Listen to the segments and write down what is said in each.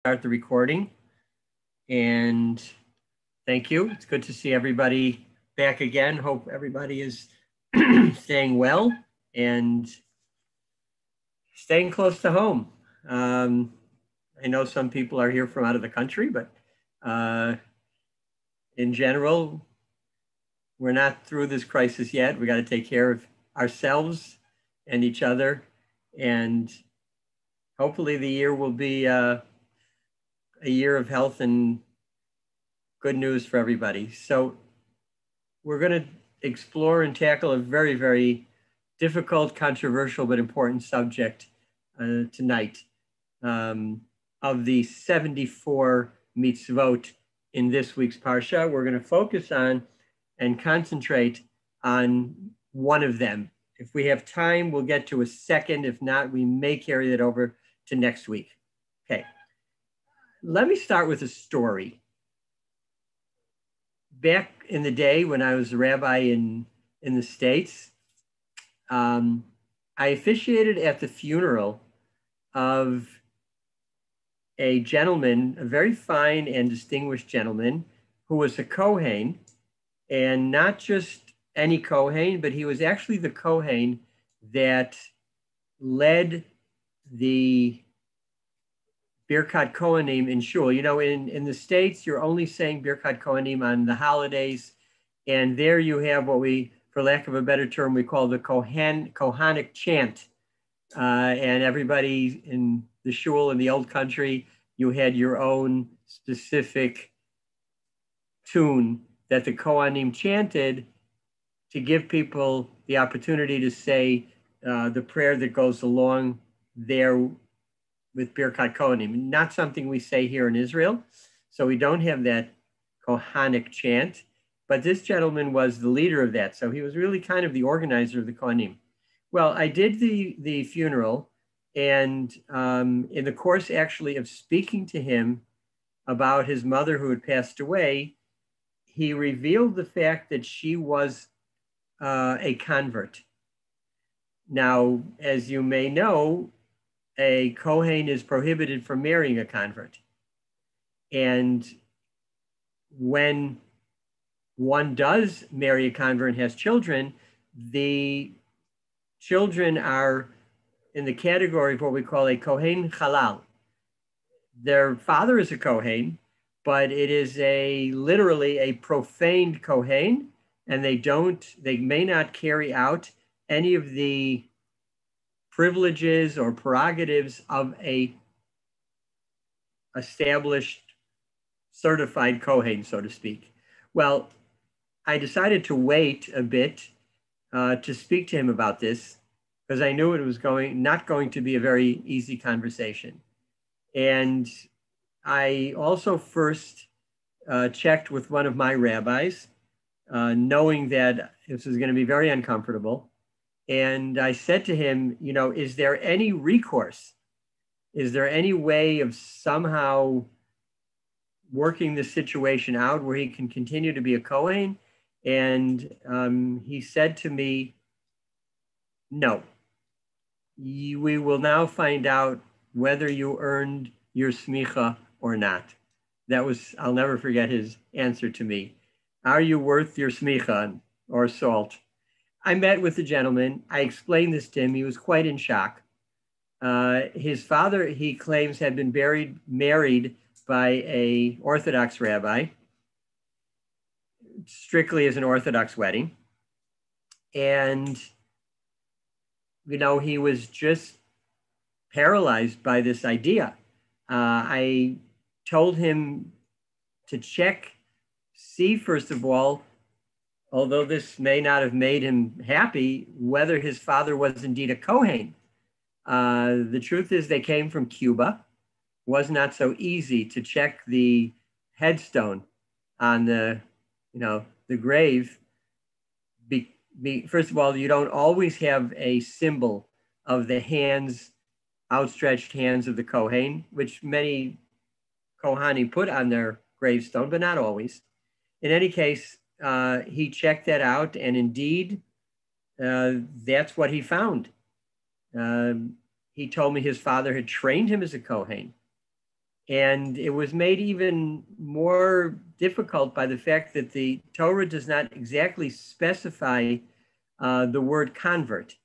Start the recording. And thank you. It's good to see everybody back again. Hope everybody is staying well and staying close to home. I know some people are here from out of the country, but in general, we're not through this crisis yet. We got to take care of ourselves and each other. And hopefully the year will be a year of health and good news for everybody. So we're going to explore and tackle a very, very difficult, controversial, but important subject tonight of the 74 mitzvot in this week's Parsha. We're going to focus on and concentrate on one of them. If we have time, we'll get to a second. If not, we may carry it over to next week. Okay. Let me start with a story. Back in the day when I was a rabbi in the States, I officiated at the funeral of a gentleman, a very fine and distinguished gentleman, who was a Kohen, and not just any Kohen, but he was actually the Kohen that led the Birkat Kohanim in shul. You know, in the States, you're only saying Birkat Kohanim on the holidays. And there you have what we, for lack of a better term, we call the Kohanic chant. And everybody in the shul in the old country, you had your own specific tune that the Kohanim chanted to give people the opportunity to say the prayer that goes along there with Birkat Kohanim. Not something we say here in Israel. So we don't have that Kohanic chant, but this gentleman was the leader of that. So he was really kind of the organizer of the Kohanim. Well, I did the funeral, and in the course actually of speaking to him about his mother who had passed away, he revealed the fact that she was a convert. Now, as you may know, a Kohen is prohibited from marrying a convert. And when one does marry a convert and has children, the children are in the category of what we call a Kohen Halal. Their father is a Kohen, but it is literally a profaned Kohen, and they may not carry out any of the privileges or prerogatives of a established certified Kohen, so to speak. Well, I decided to wait a bit to speak to him about this because I knew it was not going to be a very easy conversation. And I also first checked with one of my rabbis, knowing that this was going to be very uncomfortable. And I said to him, you know, is there any recourse? Is there any way of somehow working this situation out where he can continue to be a Kohen? And he said to me, no. We will now find out whether you earned your smicha or not. I'll never forget his answer to me. Are you worth your smicha or salt? I met with the gentleman. I explained this to him. He was quite in shock. His father, he claims, had been married by an Orthodox rabbi, strictly as an Orthodox wedding. And, you know, he was just paralyzed by this idea. I told him to see, first of all, although this may not have made him happy, whether his father was indeed a Kohen. The truth is they came from Cuba. It was not so easy to check the headstone on the grave. First of all, you don't always have a symbol of the outstretched hands of the Kohen, which many Kohanim put on their gravestone, but not always. In any case, he checked that out, and indeed, that's what he found. He told me his father had trained him as a Kohen. And it was made even more difficult by the fact that the Torah does not exactly specify the word convert.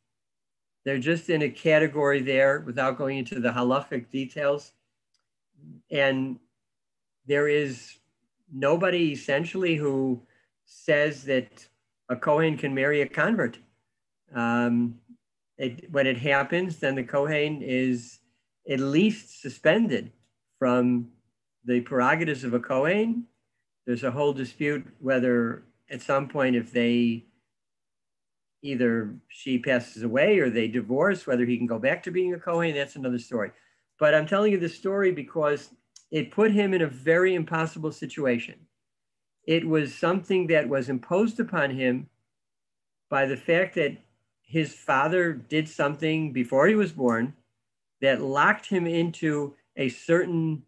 They're just in a category there without going into the halachic details. And there is nobody essentially who says that a Kohen can marry a convert. When it happens, then the Kohen is at least suspended from the prerogatives of a Kohen. There's a whole dispute whether at some point, if they either she passes away or they divorce, whether he can go back to being a Kohen, that's another story. But I'm telling you this story because it put him in a very impossible situation. It was something that was imposed upon him by the fact that his father did something before he was born that locked him into a certain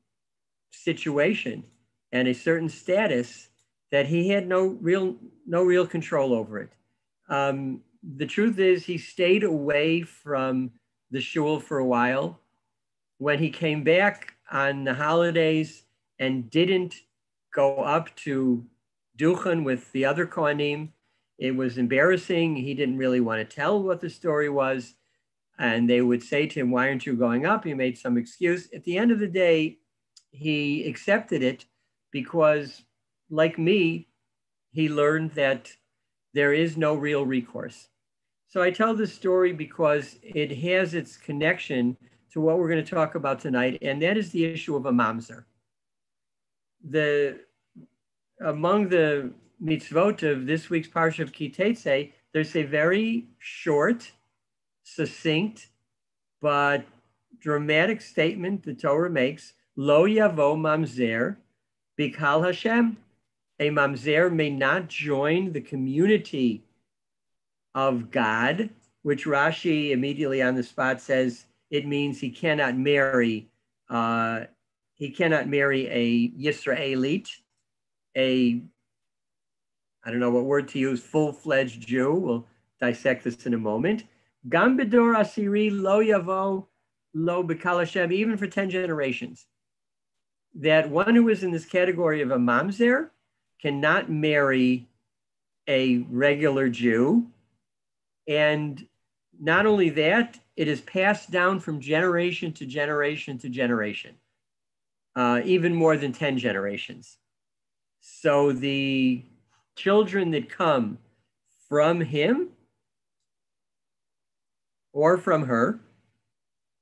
situation and a certain status that he had no real control over it. The truth is, he stayed away from the shul for a while. When he came back on the holidays and didn't go up to Duchen with the other Kohanim, it was embarrassing. He didn't really want to tell what the story was. And they would say to him, "Why aren't you going up?" He made some excuse. At the end of the day, he accepted it because, like me, he learned that there is no real recourse. So I tell this story because it has its connection to what we're going to talk about tonight, and that is the issue of a mamzer. Among the mitzvot of this week's Parsha of Ki Tetzei, there's a very short, succinct, but dramatic statement the Torah makes: Lo yavo mamzer bikal Hashem. A mamzer may not join the community of God, which Rashi immediately on the spot says it means he cannot marry. He cannot marry a Yisraelite, I don't know what word to use, full-fledged Jew. We'll dissect this in a moment. Gam b'dor asiri lo yavo lo b'kal Hashem, even for 10 generations. That one who is in this category of a mamzer cannot marry a regular Jew. And not only that, it is passed down from generation to generation to generation, even more than 10 generations. So the children that come from him or from her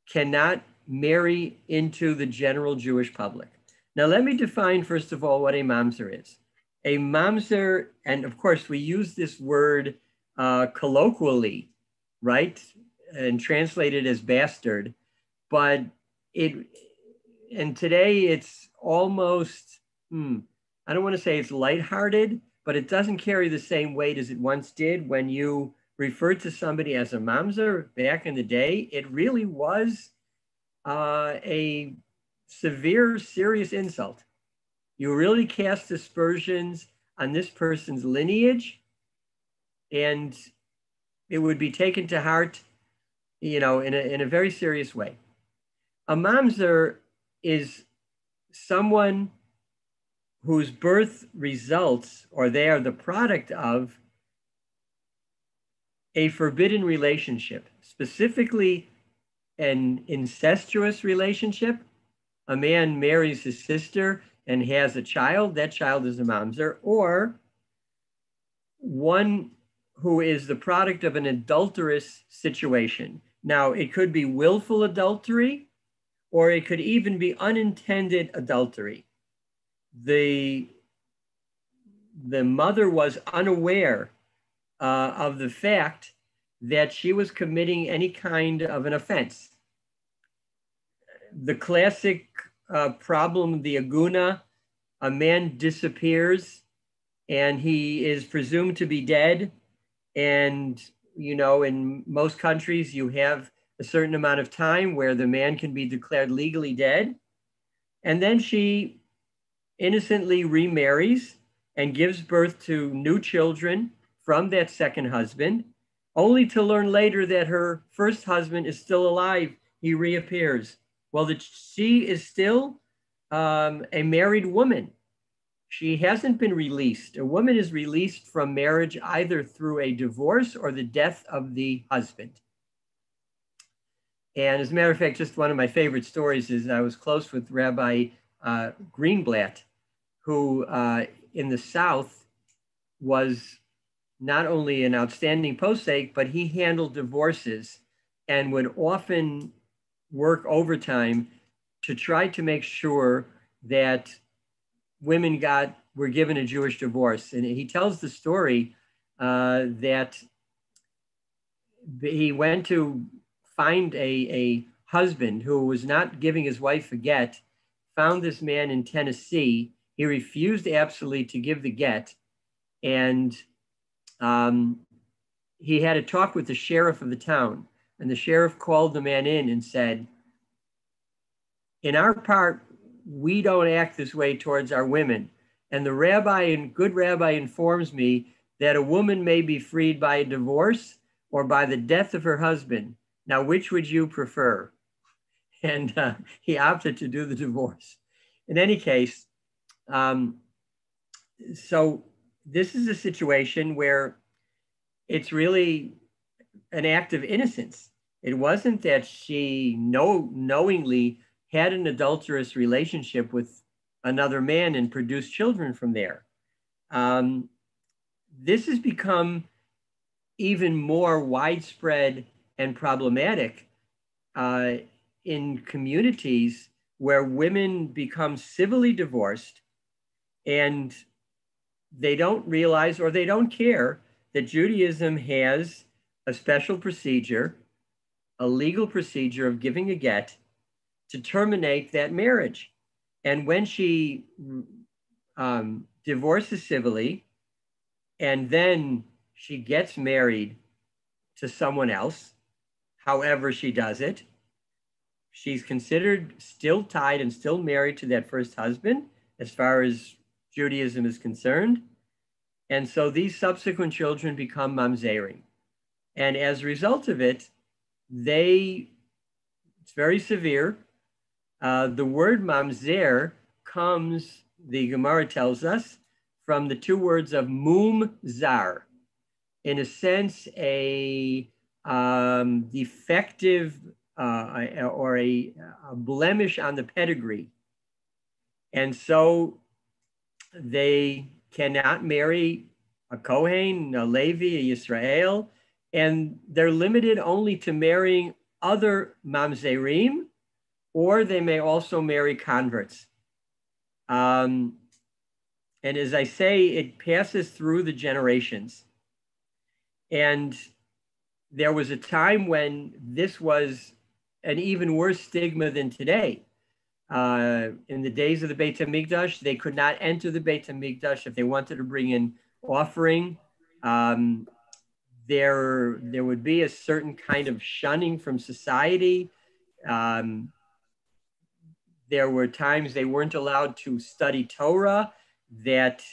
cannot marry into the general Jewish public. Now, let me define, first of all, what a mamzer is. A mamzer, and of course, we use this word colloquially, right? And translated as bastard, but and today it's almost, I don't want to say it's lighthearted, but it doesn't carry the same weight as it once did. When you referred to somebody as a mamzer back in the day, it really was a severe, serious insult. You really cast aspersions on this person's lineage, and it would be taken to heart, in a very serious way. A mamzer is someone whose birth results, or they are the product of, a forbidden relationship, specifically an incestuous relationship. A man marries his sister and has a child, that child is a mamzer, or one who is the product of an adulterous situation. Now, it could be willful adultery, or it could even be unintended adultery. The mother was unaware of the fact that she was committing any kind of an offense. The classic problem, the aguna, a man disappears and he is presumed to be dead. And, in most countries, you have a certain amount of time where the man can be declared legally dead. And then she innocently remarries and gives birth to new children from that second husband, only to learn later that her first husband is still alive. He reappears. Well, she is still a married woman. She hasn't been released. A woman is released from marriage either through a divorce or the death of the husband. And as a matter of fact, just one of my favorite stories is I was close with Rabbi Greenblatt, who in the South was not only an outstanding posek, but he handled divorces and would often work overtime to try to make sure that women were given a Jewish divorce. And he tells the story that he went to find a husband who was not giving his wife a get, found this man in Tennessee. He refused absolutely to give the get. And he had a talk with the sheriff of the town. And the sheriff called the man in and said, in our part, we don't act this way towards our women. And the good rabbi informs me that a woman may be freed by a divorce or by the death of her husband. Now, which would you prefer? And he opted to do the divorce. In any case, so this is a situation where it's really an act of innocence. It wasn't that she knowingly had an adulterous relationship with another man and produced children from there. This has become even more widespread and problematic in communities where women become civilly divorced and they don't realize or they don't care that Judaism has a special procedure, a legal procedure of giving a get to terminate that marriage. And when she divorces civilly and then she gets married to someone else, however she does it, she's considered still tied and still married to that first husband as far as Judaism is concerned. And so these subsequent children become mamzering. And as a result of it, it's very severe. The word mamzer comes, the Gemara tells us, from the two words of mum zar. In a sense, a defective or a blemish on the pedigree. And so they cannot marry a Kohen, a Levi, a Yisrael, and they're limited only to marrying other mamzerim, or they may also marry converts. And as I say, it passes through the generations. And there was a time when this was an even worse stigma than today. In the days of the Beit HaMikdash, they could not enter the Beit HaMikdash if they wanted to bring in offering. There would be a certain kind of shunning from society. There were times they weren't allowed to study Torah, that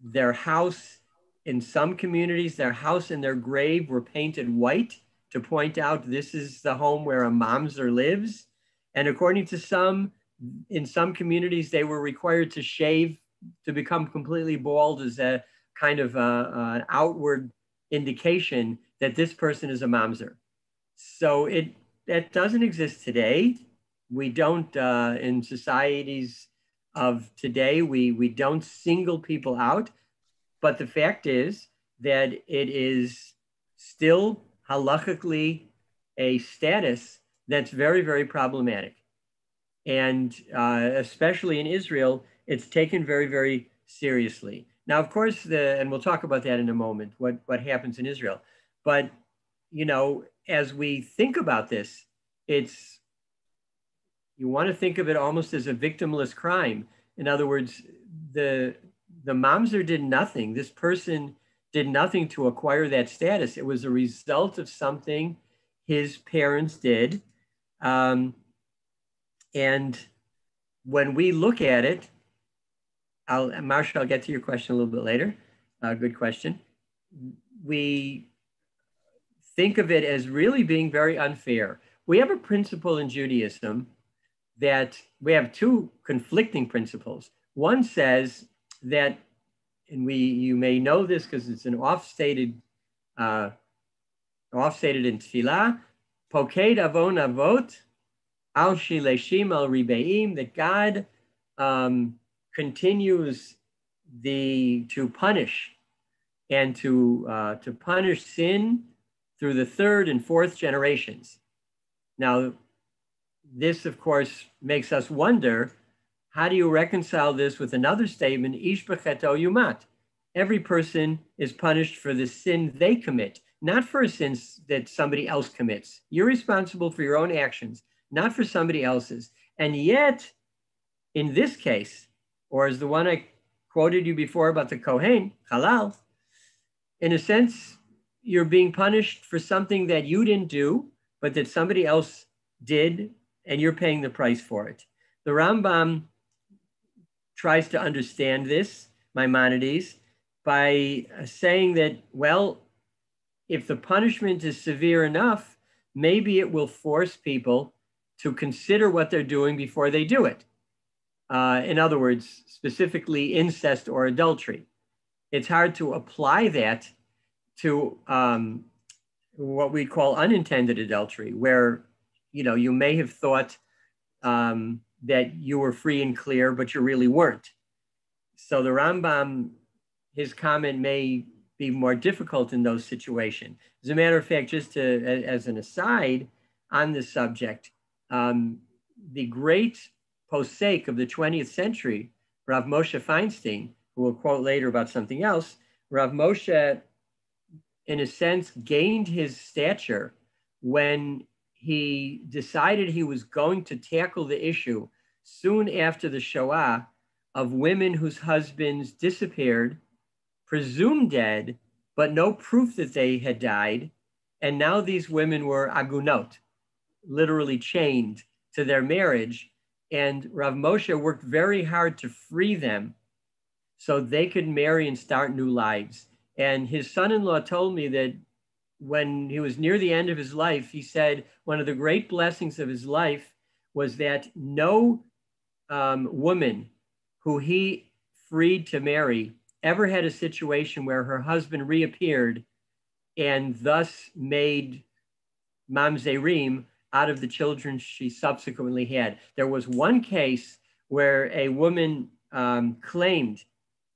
their house, in some communities, their house and their grave were painted white to point out this is the home where a mamzer lives. And according to some, in some communities, they were required to shave to become completely bald as a kind of an outward indication that this person is a mamzer. So that doesn't exist today. We don't, in societies of today, we don't single people out. But the fact is that it is still halakhically a status that's very, very problematic. And especially in Israel, it's taken very, very seriously. Now, of course, and we'll talk about that in a moment, what happens in Israel. But, as we think about this, you want to think of it almost as a victimless crime. In other words, the mamzer did nothing. This person did nothing to acquire that status. It was a result of something his parents did. And when we look at it, Marsha, I'll get to your question a little bit later. Good question. We think of it as really being very unfair. We have a principle in Judaism that we have two conflicting principles. One says that, and you may know this because it's an offstated in Tefillah, Poked Avon Avot, Al Shileshim Al Ribeim, that God continues to punish and to punish sin through the third and fourth generations. Now, this, of course, makes us wonder, how do you reconcile this with another statement, Ish b'cheto yumat? Every person is punished for the sin they commit, not for a sin that somebody else commits. You're responsible for your own actions, not for somebody else's. And yet, in this case, or as the one I quoted you before about the Kohen, Halal, in a sense, you're being punished for something that you didn't do, but that somebody else did, and you're paying the price for it. The Rambam tries to understand this, Maimonides, by saying that, well, if the punishment is severe enough, maybe it will force people to consider what they're doing before they do it. In other words, specifically incest or adultery. It's hard to apply that to what we call unintended adultery, where you may have thought that you were free and clear, but you really weren't. So the Rambam, his comment may be more difficult in those situations. As a matter of fact, just as an aside on this subject, the great posek of the 20th century, Rav Moshe Feinstein, who we'll quote later about something else, Rav Moshe, in a sense, gained his stature when he decided he was going to tackle the issue soon after the Shoah of women whose husbands disappeared, presumed dead, but no proof that they had died. And now these women were agunot, literally chained to their marriage. And Rav Moshe worked very hard to free them so they could marry and start new lives. And his son-in-law told me that when he was near the end of his life, he said one of the great blessings of his life was that no woman who he freed to marry ever had a situation where her husband reappeared and thus made mamzerim out of the children she subsequently had. There was one case where a woman claimed,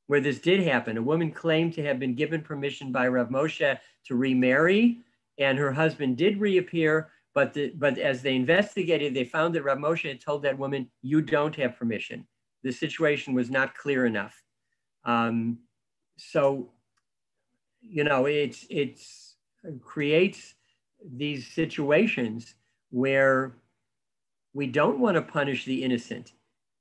where this did happen, a woman claimed to have been given permission by Rav Moshe to remarry, and her husband did reappear, but as they investigated, they found that Rav Moshe had told that woman, you don't have permission. The situation was not clear enough. So, it creates these situations where we don't want to punish the innocent,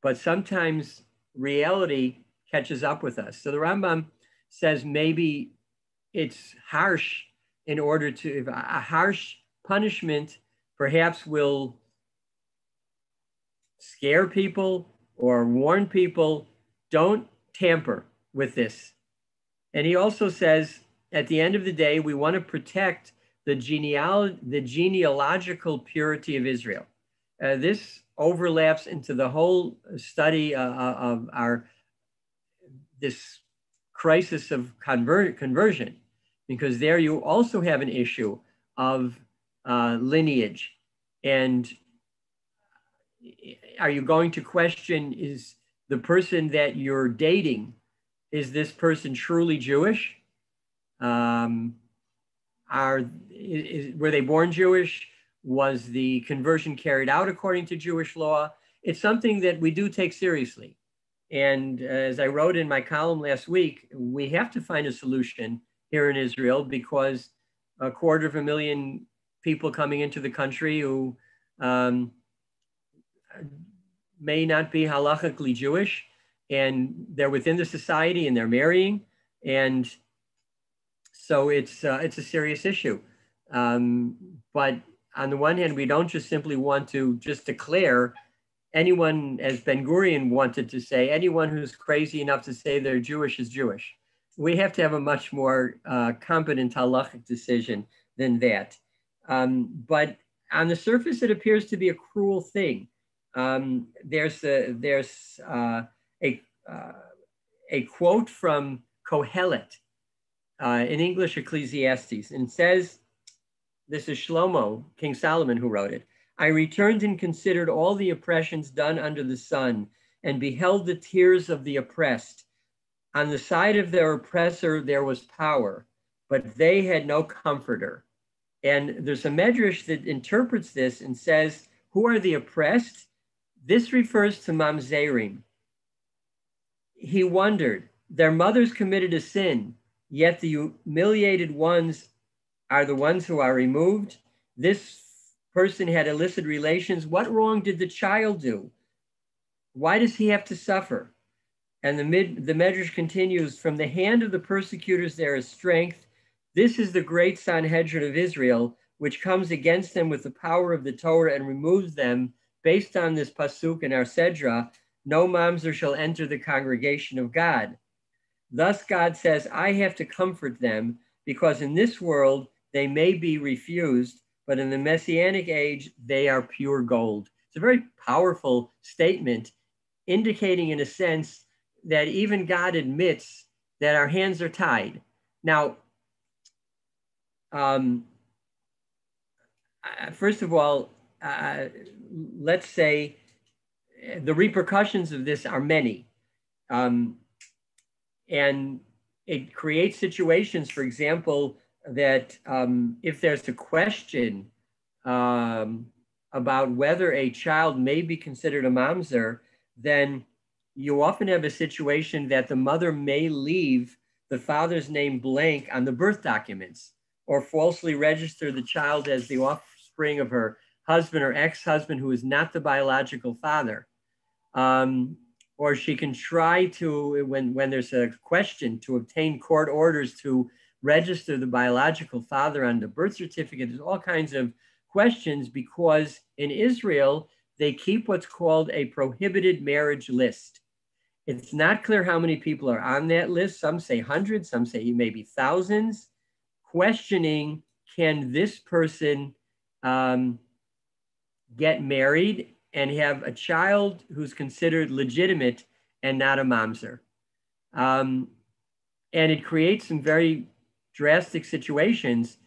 but sometimes reality catches up with us. So the Rambam says maybe it's harsh in order to, a harsh punishment perhaps will scare people or warn people, don't tamper with this. And he also says, at the end of the day, we want to protect the genealogical purity of Israel. This overlaps into the whole study of this crisis of conversion, because there you also have an issue of lineage. And are you going to question, is the person that you're dating, is this person truly Jewish? Were they born Jewish? Was the conversion carried out according to Jewish law? It's something that we do take seriously. And as I wrote in my column last week, we have to find a solution here in Israel, because 250,000 people coming into the country who may not be halachically Jewish, and they're within the society and they're marrying. And so it's a serious issue. But on the one hand, we don't just simply want to just declare anyone, as Ben Gurion wanted to say, anyone who's crazy enough to say they're Jewish is Jewish. We have to have a much more competent halachic decision than that. But on the surface, it appears to be a cruel thing. There's a quote from Kohelet, in English Ecclesiastes, and it says, this is Shlomo, King Solomon, who wrote it. I returned and considered all the oppressions done under the sun and beheld the tears of the oppressed. On the side of their oppressor, there was power, but they had no comforter. And there's a medrash that interprets this and says, who are the oppressed? This refers to mamzerim. He wondered, their mothers committed a sin, yet the humiliated ones are the ones who are removed. This person had illicit relations. What wrong did the child do? Why does he have to suffer? And the Medrash continues, from the hand of the persecutors there is strength. This is the great Sanhedrin of Israel, which comes against them with the power of the Torah and removes them. Based on this pasuk in our Sedra, no mamzer shall enter the congregation of God. Thus God says, I have to comfort them, because in this world they may be refused, but in the Messianic age, they are pure gold. It's a very powerful statement, indicating in a sense that even God admits that our hands are tied. Now, first of all, let's say the repercussions of this are many. And it creates situations, for example, that if there's a question about whether a child may be considered a mamzer, then you often have a situation that the mother may leave the father's name blank on the birth documents, or falsely register the child as the offspring of her husband or ex-husband who is not the biological father. Or she can try to, when there's a question, to obtain court orders to register the biological father on the birth certificate. There's all kinds of questions, because in Israel, they keep what's called a prohibited marriage list. It's not clear how many people are on that list. Some say hundreds, some say maybe thousands, questioning, can this person get married and have a child who's considered legitimate and not a mamzer? And it creates some very drastic situations.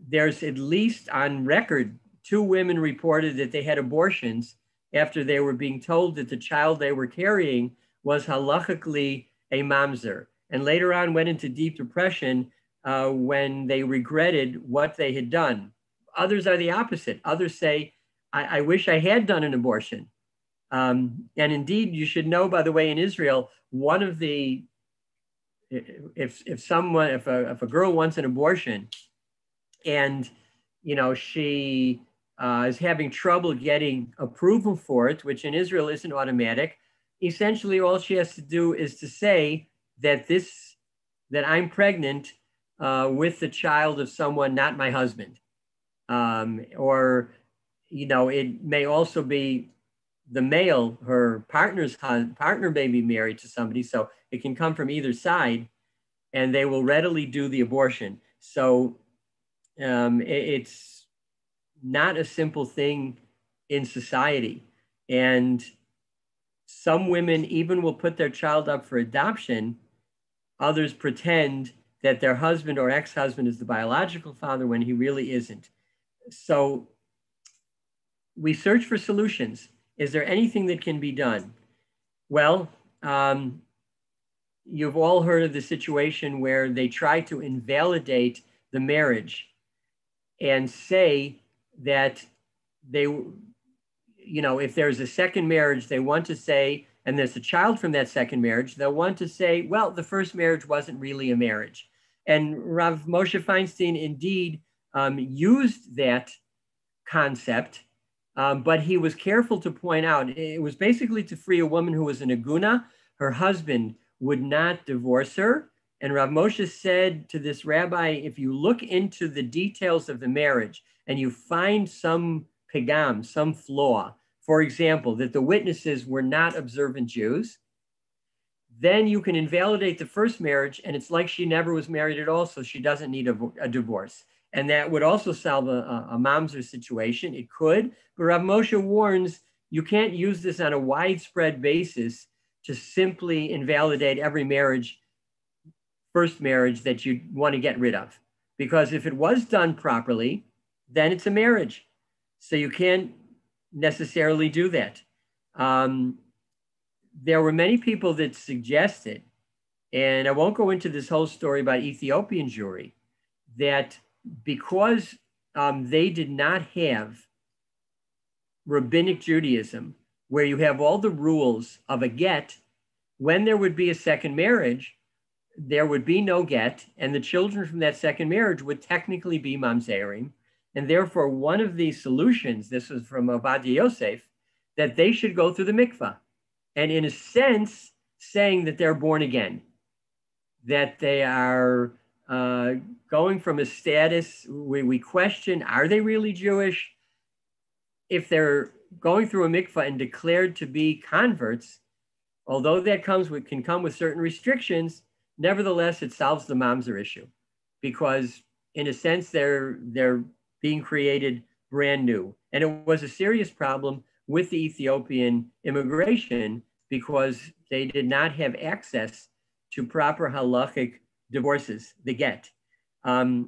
There's at least on record 2 women reported that they had abortions after they were being told that the child they were carrying was halachically a mamzer, and later on went into deep depression when they regretted what they had done. Others are the opposite. Others say, I wish I had done an abortion. And indeed, you should know, by the way, in Israel, one of the, if a girl wants an abortion and, she is having trouble getting approval for it, which in Israel isn't automatic, essentially all she has to do is to say that I'm pregnant with the child of someone not my husband. Or, it may also be the male, her partner may be married to somebody, so it can come from either side, and they will readily do the abortion. So it's not a simple thing in society. And some women even will put their child up for adoption. Others pretend that their husband or ex-husband is the biological father when he really isn't. So we search for solutions. Is there anything that can be done? Well, you've all heard of the situation where they try to invalidate the marriage and say that they, if there's a second marriage, they want to say, and there's a child from that second marriage, they'll want to say, well, the first marriage wasn't really a marriage. And Rav Moshe Feinstein indeed used that concept, but he was careful to point out it was basically to free a woman who was an aguna. Her husband would not divorce her. And Rav Moshe said to this rabbi, if you look into the details of the marriage and you find some pigam, some flaw, for example, that the witnesses were not observant Jews, then you can invalidate the first marriage, and it's like she never was married at all, so she doesn't need a divorce. And that would also solve a mamzer situation. It could, but Rav Moshe warns you can't use this on a widespread basis to simply invalidate every marriage, first marriage that you want to get rid of. Because if it was done properly, then it's a marriage. So you can't necessarily do that. There were many people that suggested, and I won't go into this whole story about Ethiopian Jewry, that because they did not have rabbinic Judaism, where you have all the rules of a get, when there would be a second marriage, there would be no get, and the children from that second marriage would technically be mamzerim. And therefore, one of the solutions, this was from Ovadia Yosef, that they should go through the mikvah. And in a sense, saying that they're born again, that they are going from a status where we question, are they really Jewish? If they're going through a mikvah and declared to be converts, although that can come with certain restrictions, nevertheless, it solves the mamzer issue, because in a sense, they're being created brand new. And it was a serious problem with the Ethiopian immigration because they did not have access to proper halachic divorces, the get.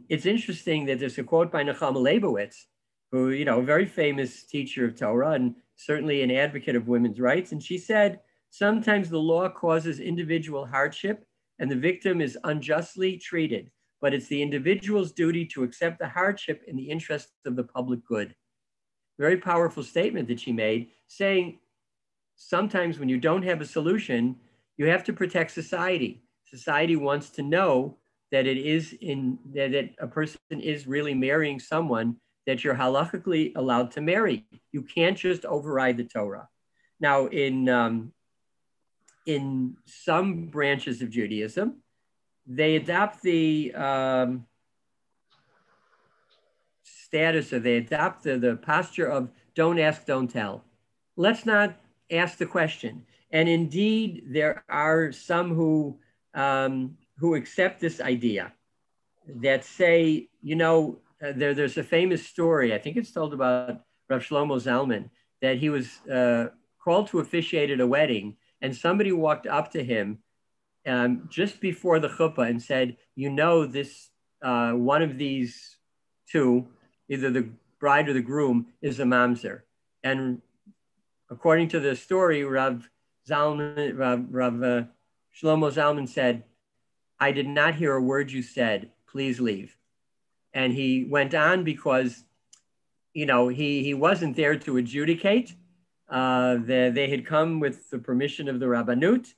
It's interesting that there's a quote by Nechama Leibowitz, who, a very famous teacher of Torah and certainly an advocate of women's rights. And she said, sometimes the law causes individual hardship and the victim is unjustly treated, but it's the individual's duty to accept the hardship in the interest of the public good. Very powerful statement that she made, saying sometimes when you don't have a solution, you have to protect society. Society wants to know that that a person is really marrying someone that you're halachically allowed to marry. You can't just override the Torah. Now, in some branches of Judaism, they adopt the status, or they adopt the posture of don't ask, don't tell. Let's not ask the question. And indeed, there are some who accept this idea that say, there's a famous story, I think it's told about Rav Shlomo Zalman, that he was called to officiate at a wedding, and somebody walked up to him just before the chuppah and said, this one of these two, either the bride or the groom, is a mamzer. And according to the story, Rav Shlomo Zalman said, I did not hear a word you said. Please leave. And he went on because, he wasn't there to adjudicate. They had come with the permission of the Rabbanut,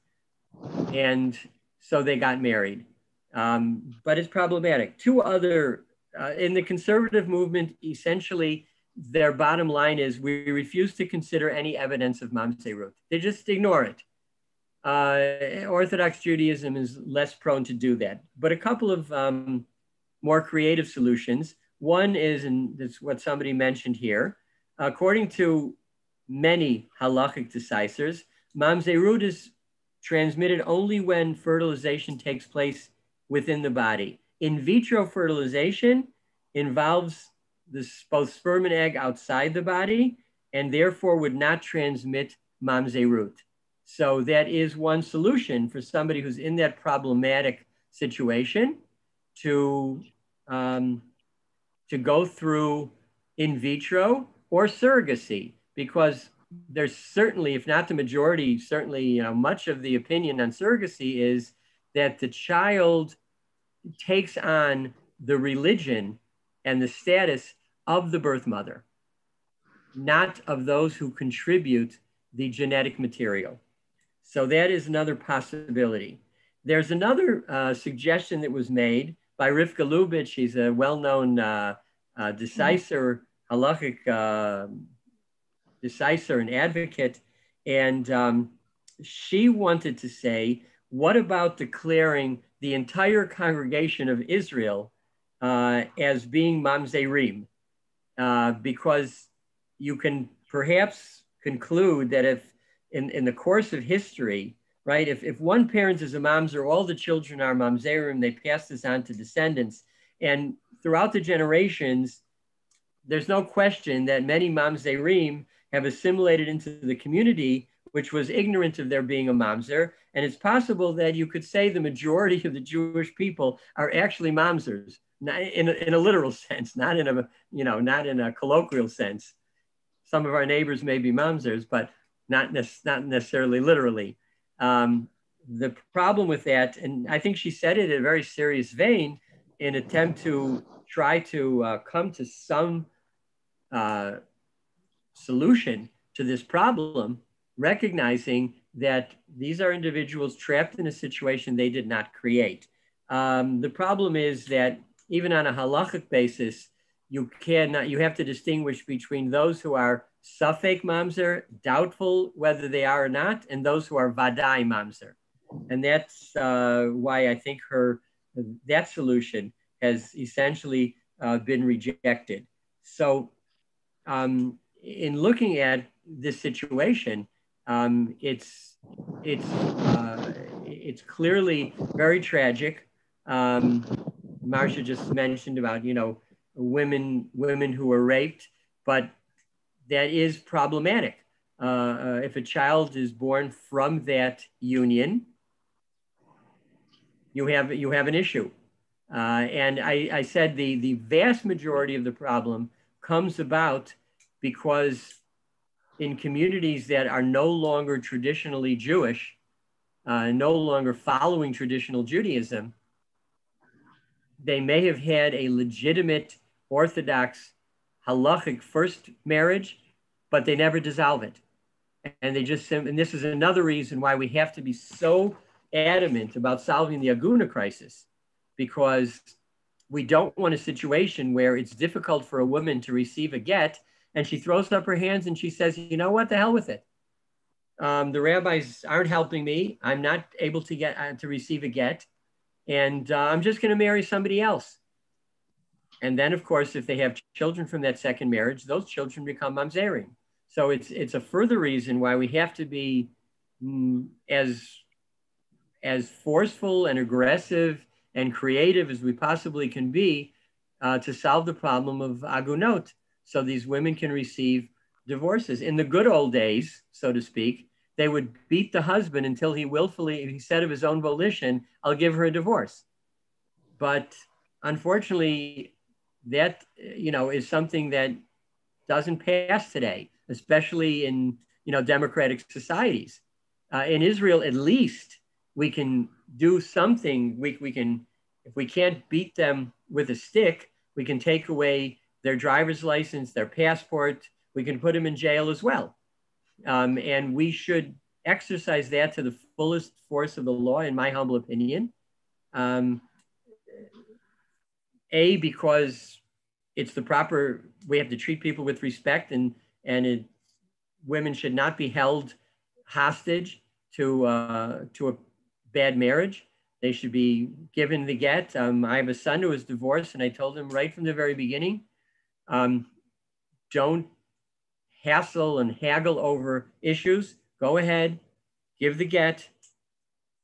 and so they got married. But it's problematic. Two other, in the conservative movement, essentially, their bottom line is we refuse to consider any evidence of mamzerut. They just ignore it. Orthodox Judaism is less prone to do that. But a couple of more creative solutions. One is, and that's what somebody mentioned here, according to many halachic decisors, mamzerut is transmitted only when fertilization takes place within the body. In vitro fertilization involves both sperm and egg outside the body, and therefore would not transmit mamzerut. So that is one solution for somebody who's in that problematic situation to go through in vitro or surrogacy, because there's certainly, if not the majority, certainly much of the opinion on surrogacy is that the child takes on the religion and the status of the birth mother, not of those who contribute the genetic material. So that is another possibility. There's another suggestion that was made by Rivka Lubitch. She's a well-known decisor, halachic decisor and advocate. And she wanted to say, what about declaring the entire congregation of Israel as being mamzerim? Because you can perhaps conclude that if in the course of history, right, if one parent is a mamzer, all the children are mamzerim, they pass this on to descendants. And throughout the generations, there's no question that many mamzerim have assimilated into the community, which was ignorant of there being a mamzer. And it's possible that you could say the majority of the Jewish people are actually mamzers, not in a literal sense, not in a, not in a colloquial sense. Some of our neighbors may be mamzers, but not necessarily literally. The problem with that, and I think she said it in a very serious vein, in attempt to try to come to some solution to this problem, recognizing that these are individuals trapped in a situation they did not create. The problem is that even on a halachic basis, you have to distinguish between those who are safek mamzer, doubtful whether they are or not, and those who are vadai mamzer. And that's why I think that solution has essentially been rejected. So in looking at this situation, it's clearly very tragic. Marcia just mentioned about women who were raped, but that is problematic. If a child is born from that union, you have an issue. And I said the vast majority of the problem comes about because in communities that are no longer traditionally Jewish, no longer following traditional Judaism, they may have had a legitimate Orthodox halachic first marriage, but they never dissolve it. And and this is another reason why we have to be so adamant about solving the Aguna crisis, because we don't want a situation where it's difficult for a woman to receive a get and she throws up her hands and she says, you know what, the hell with it. The rabbis aren't helping me. I'm not able to get to receive a get, and I'm just going to marry somebody else. And then, of course, if they have children from that second marriage, those children become mamzerim. So it's a further reason why we have to be as forceful and aggressive and creative as we possibly can be to solve the problem of agunot, so these women can receive divorces. In the good old days, so to speak, they would beat the husband until he said of his own volition, I'll give her a divorce. But unfortunately, that is something that doesn't pass today, especially in democratic societies. In Israel, at least, we can do something. We can, if we can't beat them with a stick, we can take away their driver's license, their passport. We can put them in jail as well. And we should exercise that to the fullest force of the law, in my humble opinion. Because it's the proper, we have to treat people with respect, and women should not be held hostage to a bad marriage. They should be given the get. I have a son who was divorced, and I told him right from the very beginning, don't hassle and haggle over issues. Go ahead, give the get,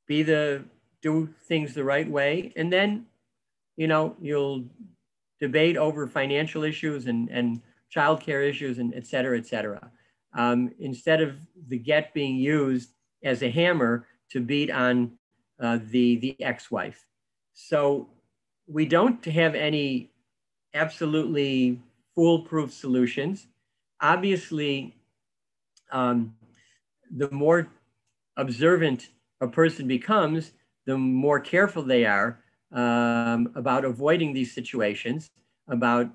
do things the right way, and then you'll debate over financial issues and childcare issues and et cetera, instead of the get being used as a hammer to beat on the ex-wife. So we don't have any absolutely foolproof solutions. Obviously, the more observant a person becomes, the more careful they are about avoiding these situations, about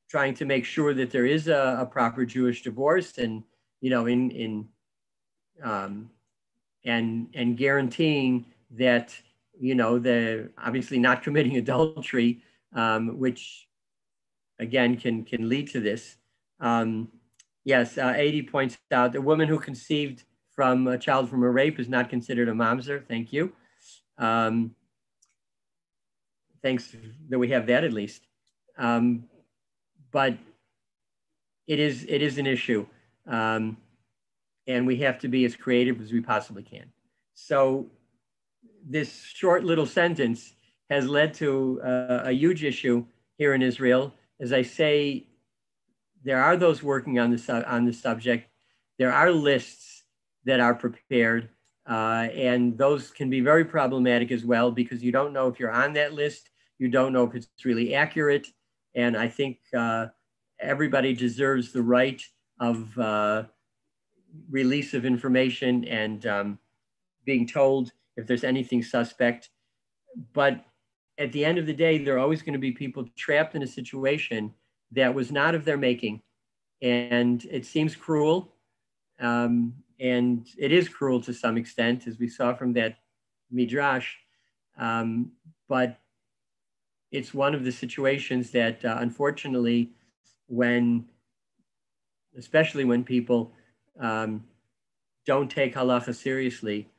trying to make sure that there is a proper Jewish divorce, and and guaranteeing that the obviously not committing adultery, which again can lead to this. Yes, 80 points out, a woman who conceived from a child from a rape is not considered a mamzer. Thank you. Thanks that we have that at least. But it is an issue. And we have to be as creative as we possibly can. So this short little sentence has led to a huge issue here in Israel. As I say, there are those working on the subject. There are lists that are prepared, and those can be very problematic as well, because you don't know if you're on that list. You don't know if it's really accurate. And I think everybody deserves the right of release of information and being told if there's anything suspect. But at the end of the day, there are always going to be people trapped in a situation that was not of their making. And it seems cruel. And it is cruel to some extent, as we saw from that midrash. But it's one of the situations that, unfortunately, especially when people don't take halacha seriously,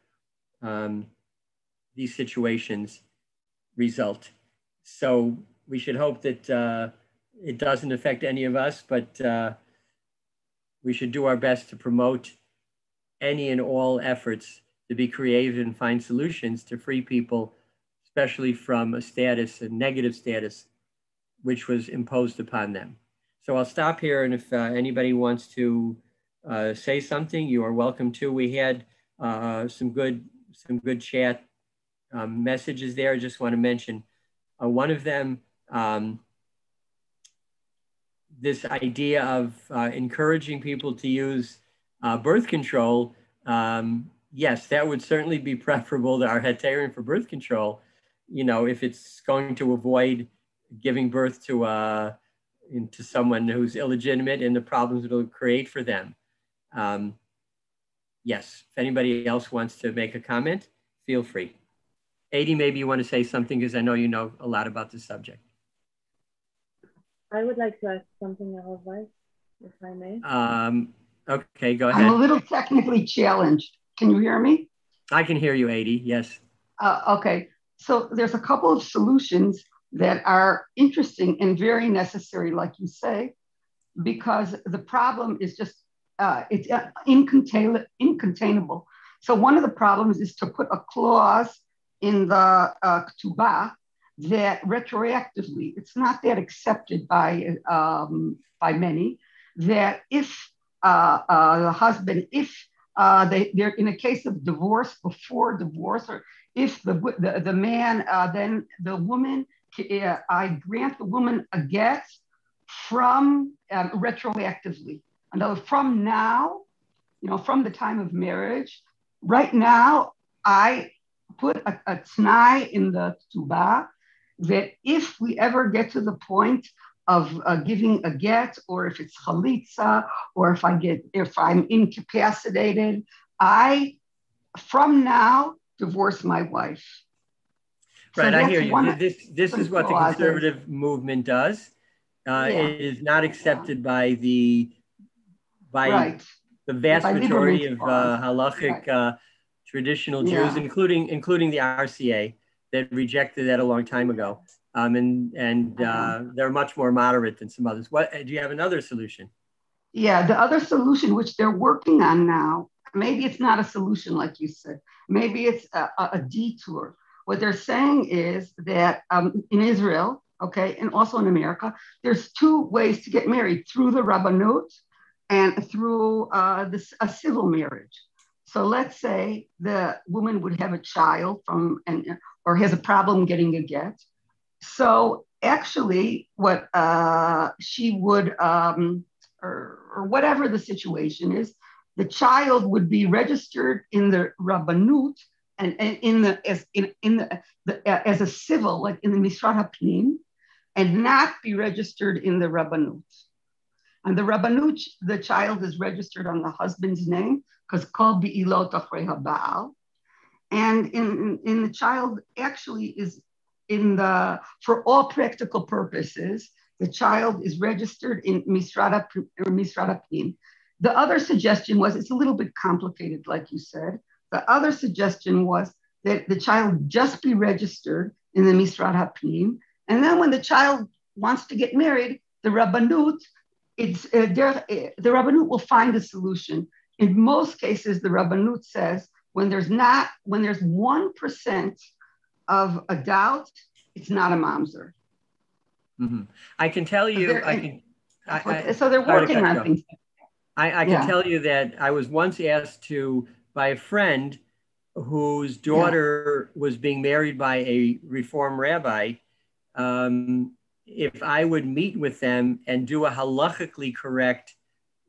these situations result. So we should hope that it doesn't affect any of us, but we should do our best to promote any and all efforts to be creative and find solutions to free people, especially from a negative status, which was imposed upon them. So I'll stop here, and if anybody wants to say something, you are welcome to. We had some good chat messages there. I just want to mention one of them, this idea of encouraging people to use birth control. Yes, that would certainly be preferable to our heteron for birth control, if it's going to avoid giving birth to someone who's illegitimate and the problems it'll create for them. Yes, if anybody else wants to make a comment, feel free. Adi, maybe you want to say something, because I know you know a lot about this subject. I would like to ask something, Rabbi, if I may. Okay, go ahead. I'm a little technically challenged. Can you hear me? I can hear you, Adi, yes. Okay, so there's a couple of solutions that are interesting and very necessary, like you say, because the problem is just, it's incontainable. So one of the problems is to put a clause in the ketubah that retroactively, it's not that accepted by many, that if the husband, if they're in a case of divorce, before divorce, or if the man, then the woman, I grant the woman a get from retroactively. In other words, from now, from the time of marriage, right now, I put a t'nai in the ketubah that if we ever get to the point of giving a get, or if it's chalitza, or if I'm incapacitated, I, from now, divorce my wife. Right, so I hear you. This is what the conservative movement does. It is not accepted by the vast majority of halachic traditional Jews, including the RCA, that rejected that a long time ago. They're much more moderate than some others. Do you have another solution? Yeah, the other solution, which they're working on now, maybe it's not a solution like you said. Maybe it's a detour. What they're saying is that in Israel, okay, and also in America, there's two ways to get married: through the rabbanut and through a civil marriage. So let's say the woman would have a child or has a problem getting a get. So actually, what she would, or whatever the situation is, the child would be registered in the rabbanut and as a civil, like in the Misrat HaPnim, and not be registered in the rabbanut. And the rabbanut, the child is registered on the husband's name, because kol bi'ilot achrei haba'al. And in the child actually is for all practical purposes, the child is registered in Misrat HaPnim. The other suggestion was, it's a little bit complicated, like you said. The other suggestion was that the child just be registered in the Misrat HaPnim. And then when the child wants to get married, the rabbanut, the rabbanut will find a solution. In most cases, the rabbanut says when there's 1% of a doubt, it's not a mamzer. Mm-hmm. I can tell you, so they're working on things. I can tell you that I was once asked by a friend whose daughter was being married by a Reform rabbi, if I would meet with them and do a halachically correct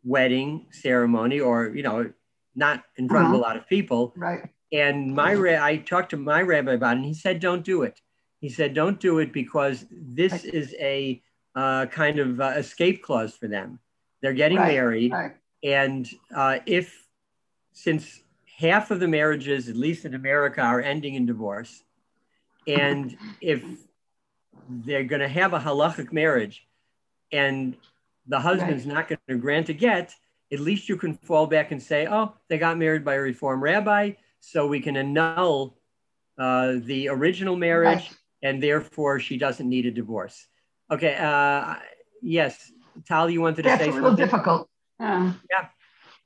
wedding ceremony, or, you know, not in front of a lot of people. Right. And I talked to my rabbi about it, and he said, don't do it. He said, don't do it because this is a kind of escape clause for them. They're getting married. And since half of the marriages, at least in America, are ending in divorce, and if they're going to have a halachic marriage and the husband's not going to grant a get, at least you can fall back and say, oh, they got married by a Reform rabbi, so we can annul the original marriage, and therefore she doesn't need a divorce. Okay, yes, Tal, you wanted to say something? That's a little difficult. Yeah,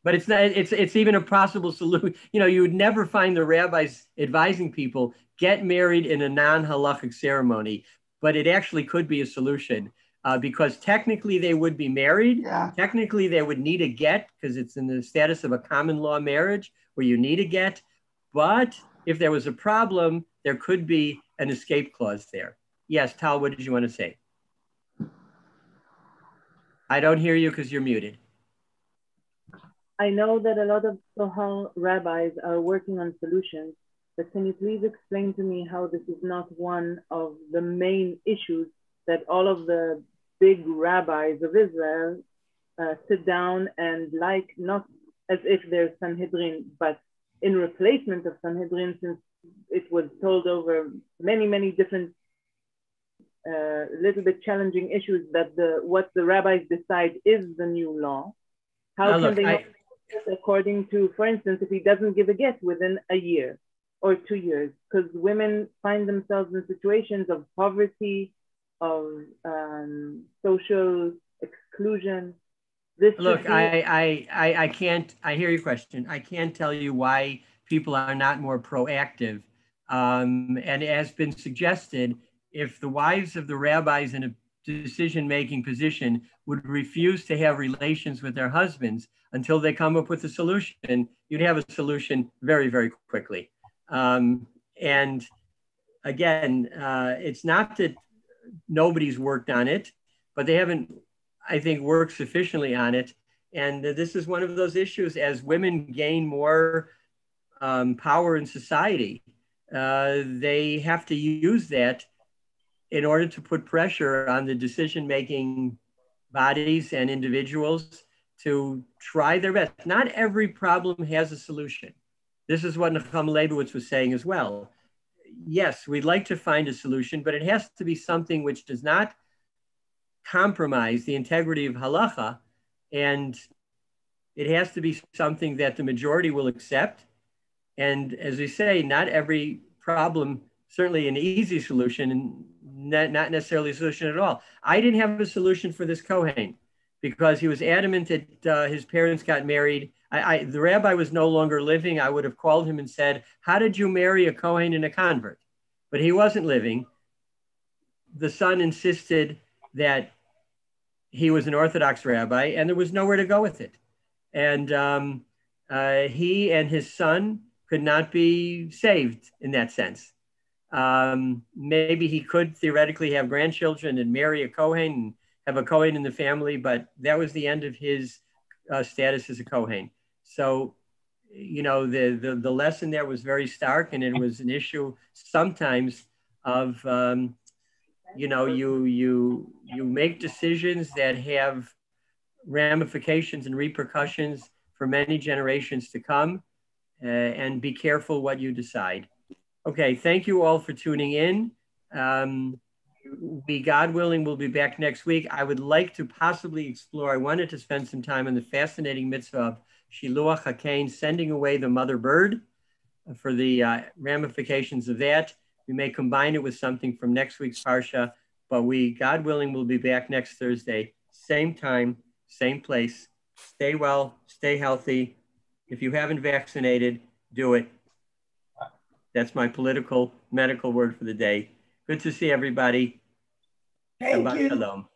but it's not. It's even a possible solution. You know, you would never find the rabbis advising people get married in a non-halachic ceremony, but it actually could be a solution because technically they would be married. Yeah. Technically, they would need a get because it's in the status of a common law marriage where you need a get. But if there was a problem, there could be an escape clause there. Yes, Tal, what did you want to say? I don't hear you because you're muted. I know that a lot of Sohar rabbis are working on solutions, but can you please explain to me how this is not one of the main issues that all of the big rabbis of Israel sit down and not as if there's Sanhedrin, but in replacement of Sanhedrin, since it was told over many, many different little bit challenging issues that what the rabbis decide is the new law. How can they know according to, for instance, if he doesn't give a get within a year or 2 years, because women find themselves in situations of poverty, of social exclusion. Look, I can't, I hear your question. I can't tell you why people are not more proactive. And it has been suggested, if the wives of the rabbis in a decision-making position would refuse to have relations with their husbands until they come up with a solution, you'd have a solution very, very quickly. And again, it's not that nobody's worked on it, but they haven't, I think, worked sufficiently on it. And this is one of those issues as women gain more power in society, they have to use that in order to put pressure on the decision-making bodies and individuals to try their best. Not every problem has a solution. This is what Nechama Leibowitz was saying as well. Yes, we'd like to find a solution, but it has to be something which does not compromise the integrity of halacha, and it has to be something that the majority will accept. And as we say, not every problem, certainly an easy solution, and not necessarily a solution at all. I didn't have a solution for this Kohen because he was adamant that his parents got married. The rabbi was no longer living. I would have called him and said, how did you marry a Kohen and a convert? But he wasn't living. The son insisted that he was an Orthodox rabbi, and there was nowhere to go with it. And he and his son could not be saved in that sense. Maybe he could theoretically have grandchildren and marry a Kohen and have a Kohen in the family, but that was the end of his status as a Kohen. So, you know, the lesson there was very stark, and it was an issue sometimes of, you know, you make decisions that have ramifications and repercussions for many generations to come, and be careful what you decide. Okay, thank you all for tuning in. We, God willing, will be back next week. I would like to possibly explore, I wanted to spend some time on the fascinating mitzvah of Shiluach HaKain, sending away the mother bird, for the ramifications of that. We may combine it with something from next week's Parsha, but we, God willing, will be back next Thursday, same time, same place. Stay well, stay healthy. If you haven't vaccinated, do it. That's my political, medical word for the day. Good to see everybody. Thank Shabbat you. shalom.